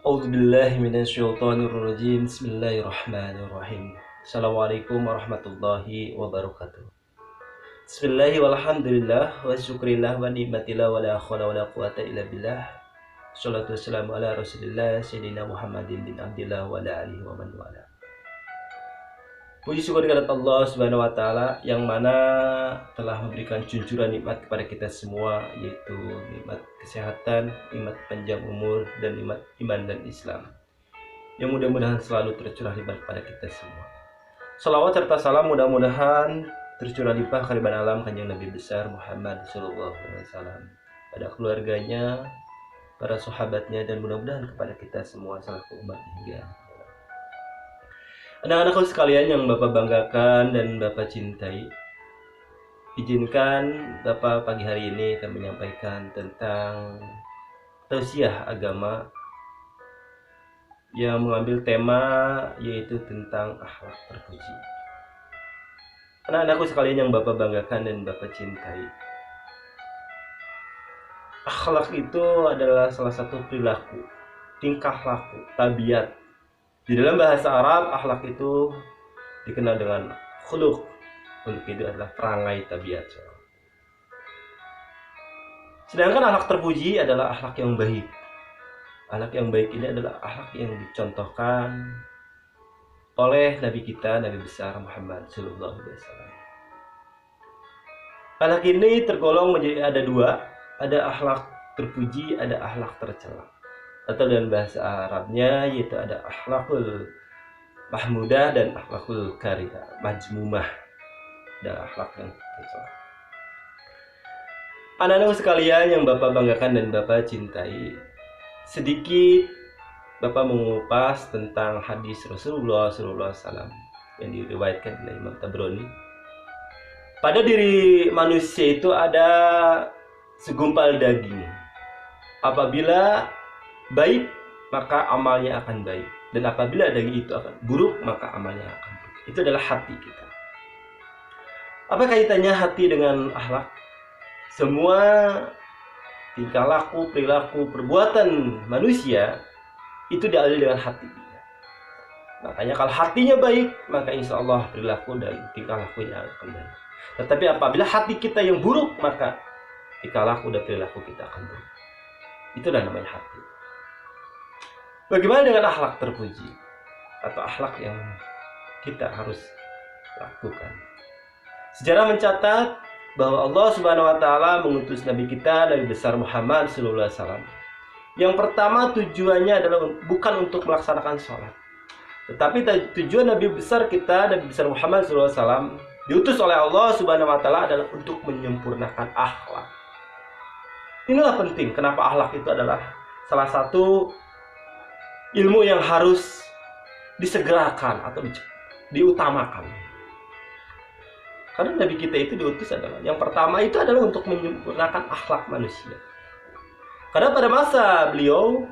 A'udzubillahi minasyaitonirrajim. Bismillahirrahmanirrahim. Assalamualaikum warahmatullahi wabarakatuh. Bismillahi walhamdulillah wa syukrillah wa ni'matillah wa la khawla wa la quwata illa billah. Shalatu wassalamu ala rasulillah sayyidina Muhammadin bin Abdillah wa ala alihi wa man wala. Puji syukur kepada Allah Subhanahu wa taala yang mana telah memberikan junjuran nikmat kepada kita semua, yaitu nikmat kesehatan, nikmat panjang umur, dan nikmat iman dan Islam. Yang mudah-mudahan selalu tercurah limpah kepada kita semua. Salawat serta salam mudah-mudahan tercurah limpah ke alam Kanjeng Nabi besar Muhammad sallallahu alaihi wasallam, pada keluarganya, para sahabatnya, dan mudah-mudahan kepada kita semua selaku umat hingga anak-anakku sekalian yang Bapak banggakan dan Bapak cintai. Izinkan Bapak pagi hari ini akan menyampaikan tentang tausiah agama yang mengambil tema yaitu tentang akhlak terpuji. Anak-anakku sekalian yang Bapak banggakan dan Bapak cintai, akhlak itu adalah salah satu perilaku, tingkah laku, tabiat. Di dalam bahasa Arab, akhlak itu dikenal dengan khuluq. Khuluq itu adalah perangai tabiat. Sedangkan akhlak terpuji adalah akhlak yang baik. Akhlak yang baik ini adalah akhlak yang dicontohkan oleh Nabi kita, Nabi besar Muhammad sallallahu alaihi wasallam. Akhlak ini tergolong menjadi ada dua, ada akhlak terpuji, ada akhlak tercela. Atau dalam bahasa Arabnya yaitu ada akhlakul mahmudah dan akhlakul karihah, majmumah, dan akhlak yang tercela. Anak-anak sekalian yang Bapak banggakan dan Bapak cintai, sedikit Bapak mengupas tentang hadis Rasulullah SAW yang diriwayatkan oleh Imam Tabrani. Pada diri manusia itu ada segumpal daging. Apabila baik, maka amalnya akan baik, dan apabila daging itu akan buruk, maka amalnya akan buruk. Itu adalah hati kita. Apa kaitannya hati dengan akhlak? Semua tingkah laku, perilaku, perbuatan manusia itu diawali dengan hati. Makanya kalau hatinya baik, maka insya Allah perilaku dan tingkah lakunya akan baik. Tetapi apabila hati kita yang buruk, maka tingkah laku dan perilaku kita akan buruk. Itulah namanya hati. Bagaimana dengan akhlak terpuji atau akhlak yang kita harus lakukan? Sejarah mencatat bahwa Allah Subhanahu wa taala mengutus nabi kita, Nabi besar Muhammad sallallahu alaihi wasallam. Yang pertama tujuannya adalah bukan untuk melaksanakan sholat, tetapi tujuan nabi besar kita, Nabi besar Muhammad sallallahu alaihi wasallam, diutus oleh Allah Subhanahu wa taala adalah untuk menyempurnakan akhlak. Inilah penting kenapa akhlak itu adalah salah satu ilmu yang harus disegerakan atau diutamakan. Karena Nabi kita itu diutus adalah, yang pertama itu adalah untuk menyempurnakan akhlak manusia. Karena pada masa beliau,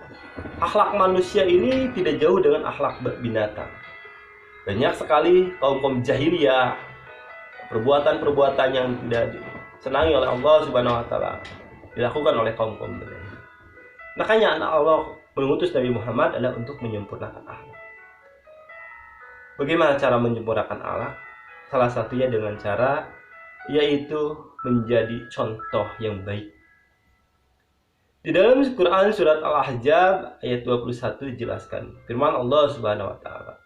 akhlak manusia ini tidak jauh dengan akhlak binatang. Banyak sekali kaum jahiliyah, perbuatan-perbuatan yang tidak disenangi oleh Allah Subhanahu wa taala dilakukan oleh kaum beriman. Makanya anak Allah mengutus Nabi Muhammad adalah untuk menyempurnakan akhlak. Bagaimana cara menyempurnakan akhlak? Salah satunya dengan cara yaitu menjadi contoh yang baik. Di dalam Quran surat Al-Ahzab ayat 21 dijelaskan firman Allah Subhanahu wa taala.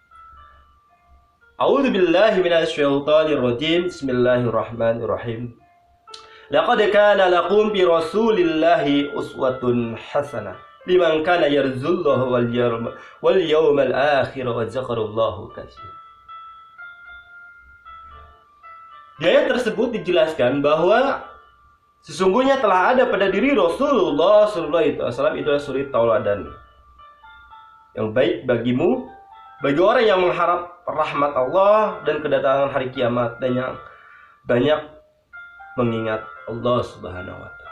A'udzu billahi minasyaitonir rajim. Bismillahirrahmanirrahim. Laqad kana lakum fi Rasulillahi uswatun hasanah liman kana yarjullaha wal yawmal akhir wa dzakarallaha katsiran. Di ayat tersebut dijelaskan bahwa sesungguhnya telah ada pada diri Rasulullah sallallahu alaihi wasallam itu suri tauladan yang baik bagimu, bagi orang yang mengharap rahmat Allah dan kedatangan hari kiamat, dan yang banyak mengingat Allah Subhanahu wa taala.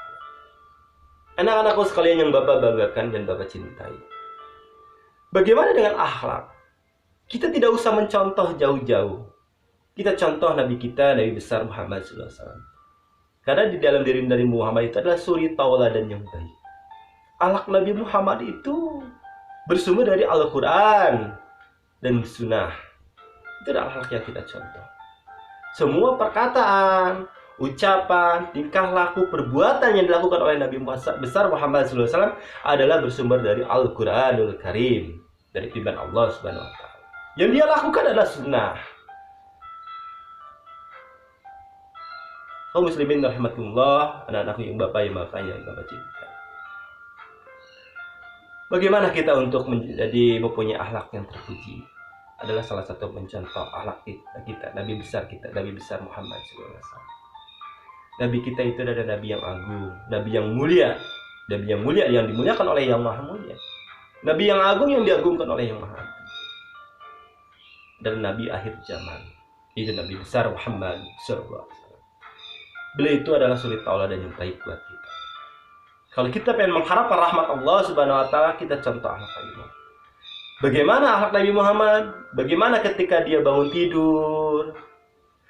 Anak-anakku sekalian yang Bapak banggakan dan Bapak cintai, bagaimana dengan akhlak? Kita tidak usah mencontoh jauh-jauh. Kita contoh Nabi kita, Nabi besar Muhammad sallallahu alaihi wasallam. Karena di dalam diri Muhammad itu adalah suri tauladan yang baik. Akhlak Nabi Muhammad itu bersumber dari Al-Quran dan Sunnah. Itu adalah hal yang kita contoh. Semua perkataan, ucapan, tingkah laku, perbuatan yang dilakukan oleh Nabi besar Muhammad SAW adalah bersumber dari Al-Quranul Karim, dari firman Allah Subhanahu Wa Taala. Yang dia lakukan adalah sunnah. Kaum muslimin rahimakumullah, anak-anakku yang bapak yang bapak cinta. Bagaimana kita untuk menjadi mempunyai akhlak yang terpuji? Adalah salah satu mencontoh akhlak kita, Nabi besar Muhammad SAW. Nabi kita itu adalah Nabi yang agung, Nabi yang mulia, yang dimuliakan oleh Yang Maha Mulia, Nabi yang agung yang diagungkan oleh Yang Maha Agung. Dan Nabi akhir zaman, itu Nabi besar Muhammad SAW. Beliau itu adalah suri tauladan yang baik buat kita. Kalau kita pengen mengharapkan rahmat Allah Subhanahu Wa Taala, kita contoh akhlak Nabi Muhammad. Bagaimana akhlak Nabi Muhammad? Bagaimana ketika dia bangun tidur?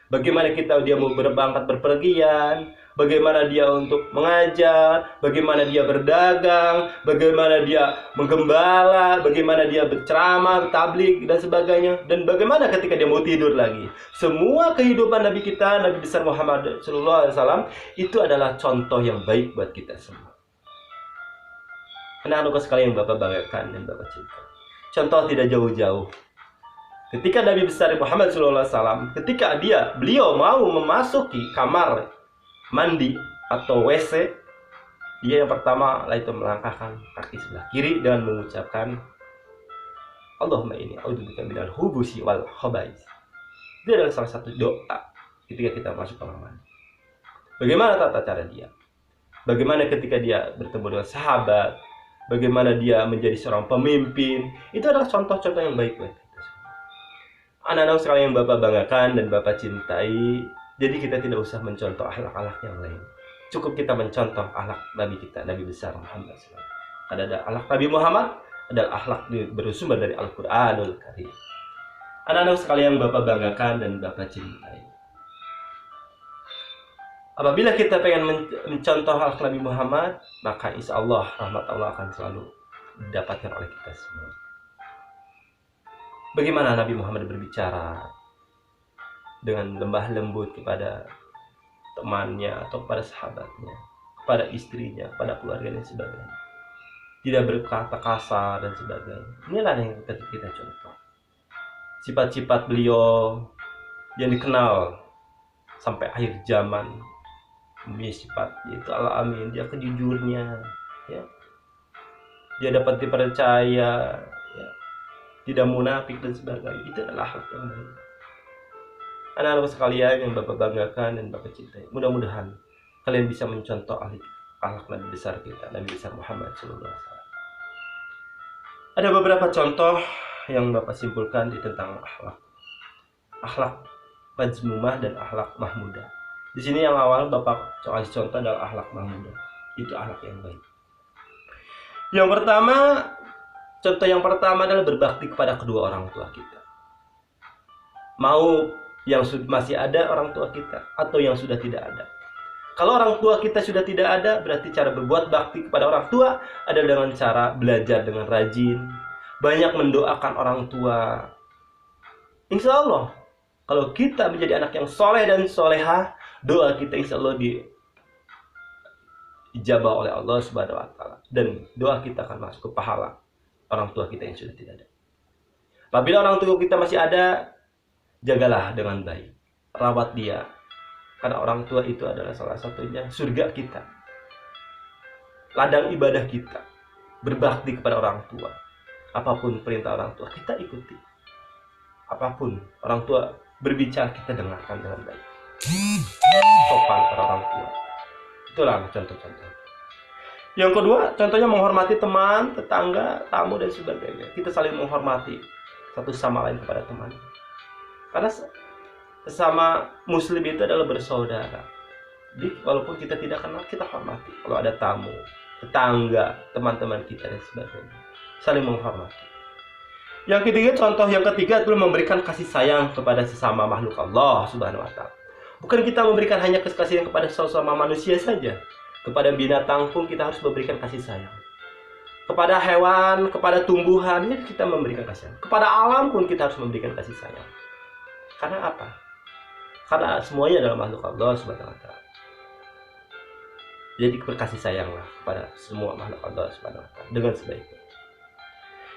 Bagaimana dia mau berangkat berpergian? Bagaimana dia untuk mengajar? Bagaimana dia berdagang? Bagaimana dia menggembala? Bagaimana dia berceramah, tabligh dan sebagainya? Dan bagaimana ketika dia mau tidur lagi? Semua kehidupan Nabi kita, Nabi besar Muhammad SAW, itu adalah contoh yang baik buat kita semua. Anak-anak sekalian yang Bapak banggakan dan Bapak cinta. Contoh tidak jauh-jauh. Ketika Nabi besar Muhammad SAW, ketika beliau mau memasuki kamar mandi atau WC, dia yang pertama itu melangkahkan kaki sebelah kiri dengan mengucapkan Allahumma inni a'udzubika minal khubusi wal khaba'is. Itu adalah salah satu doa ketika kita masuk kamar mandi. Bagaimana tata cara dia? Bagaimana ketika dia bertemu dengan sahabat? Bagaimana dia menjadi seorang pemimpin? Itu adalah contoh-contoh yang baik buat kita semua. Anak-anak sekalian yang Bapak banggakan dan Bapak cintai, jadi kita tidak usah mencontoh akhlak-akhlak yang lain. Cukup kita mencontoh akhlak Nabi kita, Nabi besar Muhammad SAW. Ada akhlak Nabi Muhammad, adalah akhlak bersumber dari Al-Quranul Karim. Anak-anak sekalian yang Bapak banggakan dan Bapak cintai, apabila kita pengen mencontoh akhlak Nabi Muhammad, maka insya Allah rahmat Allah akan selalu didapatkan oleh kita semua. Bagaimana Nabi Muhammad berbicara dengan lembah lembut kepada temannya atau kepada sahabatnya, kepada istrinya, kepada keluarganya dan sebagainya. Tidak berkata kasar dan sebagainya. Inilah yang kita contoh. Sifat-sifat beliau yang dikenal sampai akhir zaman, sifat yaitu al-amin, dia kejujurnya, ya. Dia dapat dipercaya, ya. Tidak munafik dan sebagainya. Itu adalah akhlak yang baik. Anak-anak sekalian yang Bapak banggakan dan Bapak cintai, mudah-mudahan kalian bisa mencontoh akhlak Nabi besar kita, Nabi besar Muhammad SAW. Ada beberapa contoh yang Bapak simpulkan di tentang akhlak majmumah dan akhlak mahmudah. Di sini yang awal Bapak kasih contoh adalah akhlak mahmudah. Itu akhlak yang baik. Contoh yang pertama adalah berbakti kepada kedua orang tua kita. Mau yang masih ada orang tua kita atau yang sudah tidak ada. Kalau orang tua kita sudah tidak ada, berarti cara berbuat bakti kepada orang tua adalah dengan cara belajar dengan rajin, banyak mendoakan orang tua. Insya Allah, kalau kita menjadi anak yang soleh dan solehah, doa kita insya Allah dijabah oleh Allah Subhanahu Wa Taala, dan doa kita akan masuk ke pahala orang tua kita yang sudah tidak ada. Apabila orang tua kita masih ada, jagalah dengan baik, rawat dia, karena orang tua itu adalah salah satunya surga kita, ladang ibadah kita. Berbakti kepada orang tua, apapun perintah orang tua kita ikuti, apapun orang tua berbicara kita dengarkan dengan baik, sopan pada orang tua. Itulah contoh-contoh. Yang kedua, contohnya menghormati teman, tetangga, tamu dan sebagainya. Kita saling menghormati satu sama lain kepada teman. Karena sesama muslim itu adalah bersaudara. Jadi walaupun kita tidak kenal, kita hormati. Kalau ada tamu, tetangga, teman-teman kita dan sebagainya, saling menghormati. Yang ketiga adalah memberikan kasih sayang kepada sesama makhluk Allah Subhanahu Wa Taala. Bukan kita memberikan hanya kasih sayang kepada sesama manusia saja. Kepada binatang pun kita harus memberikan kasih sayang. Kepada hewan, kepada tumbuhan, ya kita memberikan kasih sayang. Kepada alam pun kita harus memberikan kasih sayang. Karena apa? Karena semuanya adalah makhluk Allah Subhanahu wa taala. Jadi berkasih sayanglah kepada semua makhluk Allah Subhanahu wa taala dengan sebaiknya.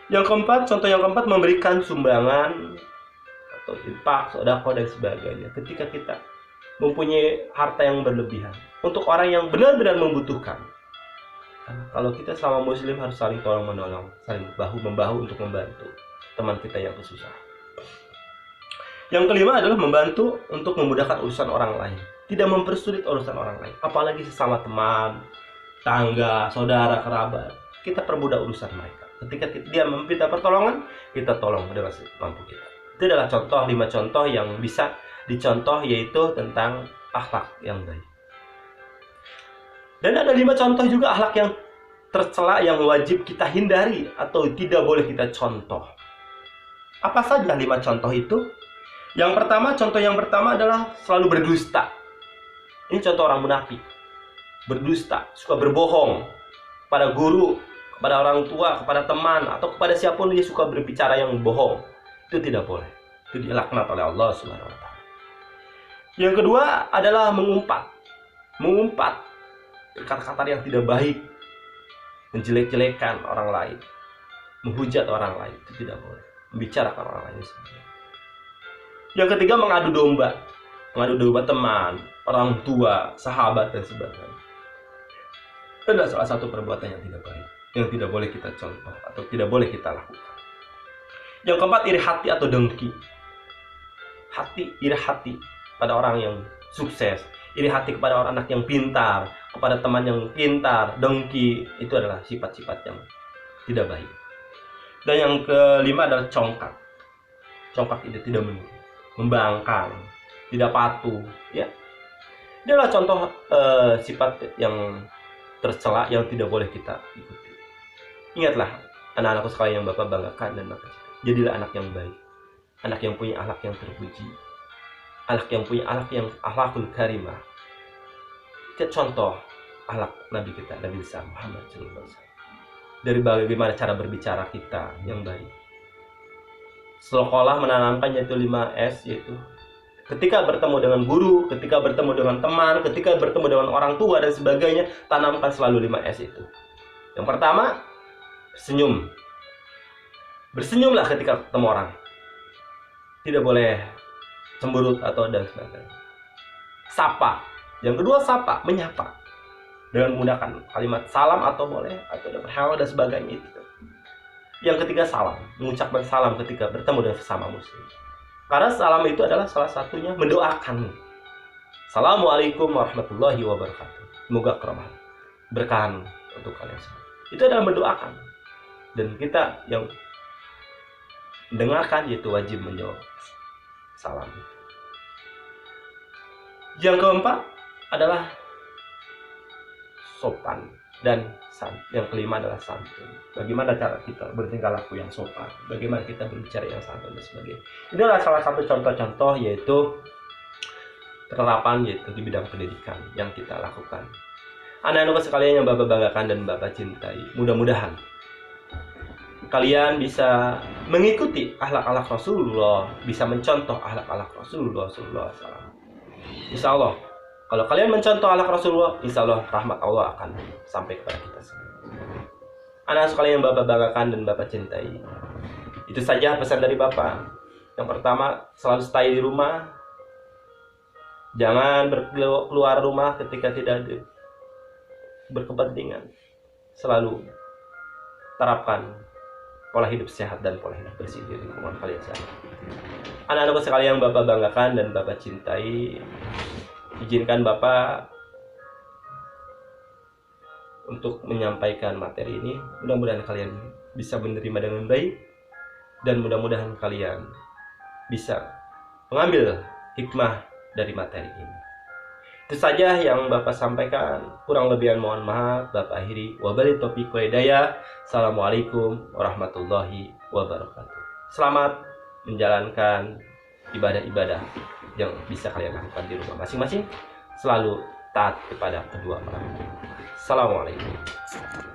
Yang keempat, contoh yang keempat, memberikan sumbangan atau infak, sedekah dan sebagainya. Ketika kita mempunyai harta yang berlebihan untuk orang yang benar-benar membutuhkan. Kalau kita sama muslim harus saling tolong menolong, saling bahu membahu untuk membantu teman kita yang kesusahan. Yang kelima adalah membantu untuk memudahkan urusan orang lain, tidak mempersulit urusan orang lain, apalagi sesama teman, tangga, saudara, kerabat. Kita permudah urusan mereka. Ketika dia meminta pertolongan, kita tolong dengan mampu kita. Itu adalah contoh, 5 contoh yang bisa dicontoh, yaitu tentang akhlak yang baik. Dan ada 5 contoh juga akhlak yang tercela yang wajib kita hindari atau tidak boleh kita contoh. Apa saja 5 contoh itu? Contoh yang pertama adalah selalu berdusta. Ini contoh orang munafik. Berdusta, suka berbohong pada guru, kepada orang tua, kepada teman, atau kepada siapapun dia suka berbicara yang bohong. Itu tidak boleh. Itu dilaknat oleh Allah Subhanahu wa taala. Yang kedua adalah mengumpat kata-kata yang tidak baik, menjelek-jelekan orang lain, menghujat orang lain, itu tidak boleh. Membicarakan orang lain sendiri. Yang ketiga, mengadu domba teman, orang tua, sahabat dan sebagainya. Itu adalah salah satu perbuatan yang tidak baik, yang tidak boleh kita contoh atau tidak boleh kita lakukan. Yang keempat, iri hati atau dengki. Iri hati pada orang yang sukses, iri hati kepada orang anak yang pintar, kepada teman yang pintar, dengki, itu adalah sifat-sifat yang tidak baik. Dan yang kelima adalah congkak. Congkak itu tidak menurut, membangkang, tidak patuh, ya. Ini adalah contoh sifat yang tercela yang tidak boleh kita ikuti. Ingatlah, anak-anakku sekalian yang Bapak banggakan dan Bapak cintai. Jadilah anak yang baik, anak yang punya akhlak yang terpuji, anak yang punya akhlakul karimah. Kita contoh akhlak Nabi kita, Nabi Muhammad SAW. Dari bagaimana cara berbicara kita yang baik. Sekolah menanamkan yaitu 5S, yaitu ketika bertemu dengan guru, ketika bertemu dengan teman, ketika bertemu dengan orang tua dan sebagainya, tanamkan selalu 5S itu. Yang pertama, senyum. Bersenyumlah ketika ketemu orang. Tidak boleh cemberut atau dan sebagainya. Sapa. Yang kedua, sapa, menyapa. Dengan menggunakan kalimat salam atau boleh atau dapat hal dan sebagainya itu. Yang ketiga, salam. Mengucapkan salam ketika bertemu dengan sesama muslim. Karena salam itu adalah salah satunya mendoakan. Assalamualaikum warahmatullahi wabarakatuh. Semoga keramahan, berkahan untuk kalian semua. Itu adalah mendoakan. Dan kita yang mendengarkan yaitu wajib menjawab salam. Yang keempat adalah sopan dan yang kelima adalah santun. Bagaimana cara kita bertingkah laku yang sopan, bagaimana kita berbicara yang santun dan sebagainya. Ini adalah salah satu contoh-contoh yaitu penerapan yaitu di bidang pendidikan yang kita lakukan. Anak-anak sekalian yang Bapak banggakan dan Bapak cintai, mudah-mudahan kalian bisa mengikuti akhlak-akhlak Rasulullah, bisa mencontoh akhlak-akhlak Rasulullah SAW. Insya Allah, kalau kalian mencontoh akhlak Rasulullah, insya Allah rahmat Allah akan sampai kepada kita semua. Anak sekalian yang Bapak banggakan dan Bapak cintai, itu saja pesan dari Bapak. Yang pertama, selalu stay di rumah. Jangan keluar rumah ketika tidak berkepentingan. Selalu terapkan pola hidup sehat dan pola hidup bersih di lingkungan kalian saja. Anak-anak sekalian yang Bapak banggakan dan Bapak cintai, izinkan Bapak untuk menyampaikan materi ini. Mudah-mudahan kalian bisa menerima dengan baik dan mudah-mudahan kalian bisa mengambil hikmah dari materi ini. Itu saja yang Bapak sampaikan. Kurang lebihan mohon maaf. Bapak akhiri. Wabillahi taufiq wal hidayah. Assalamualaikum warahmatullahi wabarakatuh. Selamat menjalankan ibadah-ibadah yang bisa kalian lakukan di rumah masing-masing. Selalu taat kepada kedua orang tua. Assalamualaikum.